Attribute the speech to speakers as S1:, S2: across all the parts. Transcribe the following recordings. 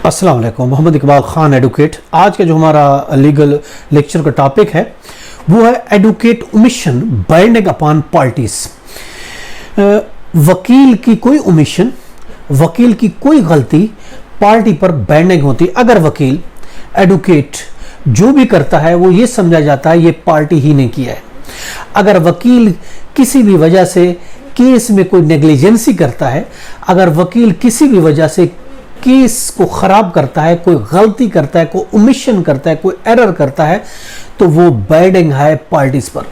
S1: अस्सलाम वालेकुम। मोहम्मद इकबाल ख़ान एडवोकेट। आज का जो हमारा लीगल लेक्चर का टॉपिक है वो है advocate omission binding upon parties. वकील की कोई ओमिशन, वकील की कोई गलती पार्टी पर बाइंडिंग होती। अगर वकील एडवोकेट जो भी करता है वो ये समझा जाता है ये पार्टी ही ने किया है। अगर वकील किसी भी वजह से केस में कोई नेग्लिजेंसी करता है, अगर वकील किसी भी वजह से केस को खराब करता है, कोई गलती करता है, कोई ओमिशन करता है, कोई एरर करता है, तो वो बाइंडिंग है पार्टीज पर।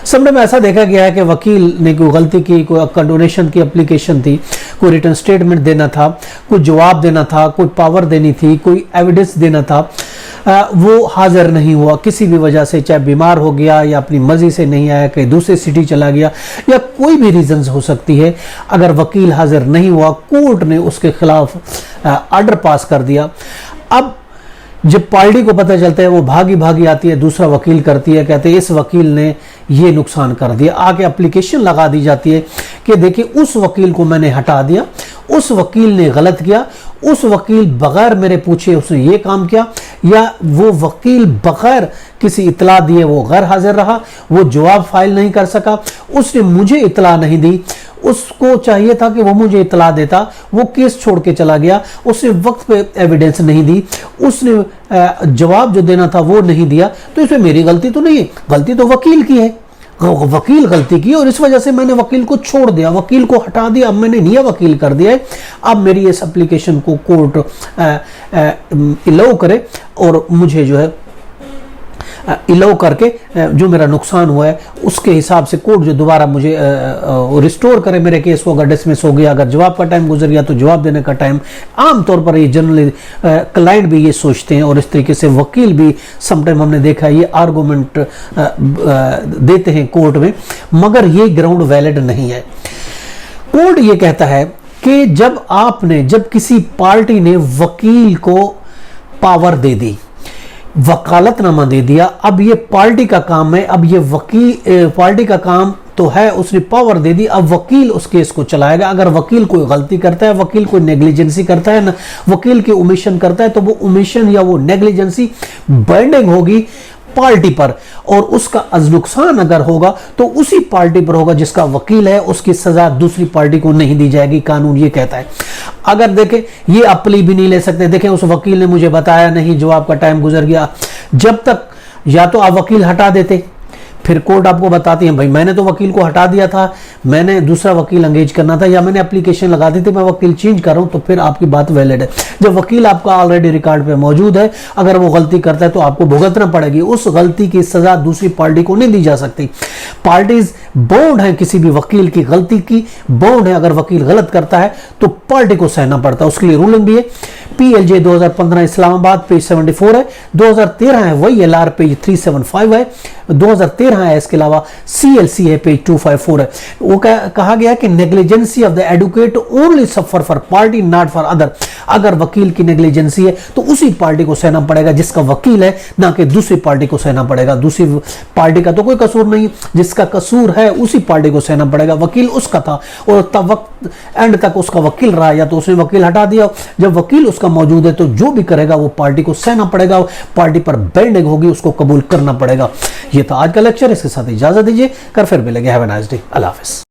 S1: सबने में ऐसा देखा गया है कि वकील ने कोई गलती की, कोई कंडोनेशन की एप्लीकेशन थी, कोई रिटर्न स्टेटमेंट देना था, कोई जवाब देना था, कोई पावर देनी थी, कोई एविडेंस देना था, वो हाजिर नहीं हुआ किसी भी वजह से, चाहे बीमार हो गया या अपनी मर्जी से नहीं आया, कहीं दूसरे सिटी चला गया या कोई भी रीजंस हो सकती है। अगर वकील हाजिर नहीं हुआ, कोर्ट ने उसके खिलाफ ऑर्डर पास कर दिया। अब जब पार्टी को पता चलता है वो भागी भागी आती है, दूसरा वकील करती है, कहते हैं इस वकील ने ये नुकसान कर दिया। आगे एप्लीकेशन लगा दी जाती है कि देखिए उस वकील को मैंने हटा दिया, उस वकील ने गलत किया, उस वकील बगैर मेरे पूछे उसने ये काम किया, या वो वकील बगैर किसी इतला दिए वो गैर हाजिर रहा, वो जवाब फाइल नहीं कर सका, उसने मुझे इतला नहीं दी, उसको चाहिए था कि वो मुझे इतला देता, वो केस छोड़ के चला गया, उसने वक्त पे एविडेंस नहीं दी, उसने जवाब जो देना था वो नहीं दिया, तो इसमें मेरी गलती तो नहीं है, गलती तो वकील की है। वकील गलती की और इस वजह से मैंने वकील को छोड़ दिया, वकील को हटा दिया, अब मैंने नया वकील कर दिया है। अब मेरी इस एप्लीकेशन को कोर्ट अलाउ करे और मुझे जो है अलाउ करके जो मेरा नुकसान हुआ है उसके हिसाब से कोर्ट जो दोबारा मुझे रिस्टोर करे मेरे केस को। अगर डिसमिस हो गया, अगर जवाब का टाइम गुजर गया तो जवाब देने का टाइम। आमतौर पर ये जनरली क्लाइंट भी ये सोचते हैं और इस तरीके से वकील भी समटाइम हमने देखा है ये आर्गूमेंट देते हैं कोर्ट में, मगर ये ग्राउंड वैलिड नहीं है। कोर्ट ये कहता है कि जब किसी पार्टी ने वकील को पावर दे दी, वकालतनामा दे दिया, अब ये पार्टी का काम है, अब ये वकील पार्टी का काम तो है, उसने पावर दे दी, अब वकील उस केस को चलाएगा। अगर वकील कोई गलती करता है, वकील कोई नेग्लिजेंसी करता है, वकील की ओमिशन करता है, तो वो ओमिशन या वो नेग्लिजेंसी बाइंडिंग होगी पार्टी पर, और उसका नुकसान अगर होगा तो उसी पार्टी पर होगा जिसका वकील है, उसकी सजा दूसरी पार्टी को नहीं दी जाएगी, कानून ये कहता है। अगर देखें ये अपील भी नहीं ले सकते, देखें उस वकील ने मुझे बताया नहीं, जवाब का टाइम गुजर गया, जब तक या तो आप वकील हटा देते, फिर कोर्ट आपको बताती है भाई मैंने तो वकील को हटा दिया था, मैंने दूसरा वकील एंगेज करना था, या मैंने एप्लीकेशन लगा दी थी मैं वकील चेंज कर रहा हूं, तो फिर आपकी बात वैलिड है। जब वकील आपका ऑलरेडी रिकॉर्ड पे मौजूद है, अगर वो गलती करता है तो आपको भुगतना पड़ेगी, उस गलती की सजा दूसरी पार्टी को नहीं दी जा सकती। पार्टीज बाउंड है किसी भी वकील की गलती की, बाउंड है। अगर वकील गलत करता है तो पार्टी को सहना पड़ता है, उसके लिए रूलिंग भी है। PLJ 2015 इस्लामाबाद पेज 74 है, 2013 है वही LR पेज 375 है, 2013 है। इसके अलावा CLC है पेज 254 है। वो कहा गया कि negligence of the advocate only suffer for party not for other. अगर वकील की नेग्लिजेंसी है तो उसी पार्टी को सहना पड़ेगा जिसका वकील है, ना कि दूसरी पार्टी को सहना पड़ेगा। दूसरी पार्टी का तो कोई कसूर नहीं, जिसका कसूर है उसी पार्टी को सहना पड़ेगा। वकील उसका था और तब वक्त एंड तक उसका वकील रहा, या तो उसने वकील हटा दिया, जब वकील उसका मौजूद है तो जो भी करेगा वो पार्टी को सहना पड़ेगा, पार्टी पर बाइंडिंग होगी, उसको कबूल करना पड़ेगा। ये था आज का लेक्चर, इसके साथ इजाजत दीजिए, कर फिर मिलेंगे। Have a nice day. अल्लाह हाफिज़।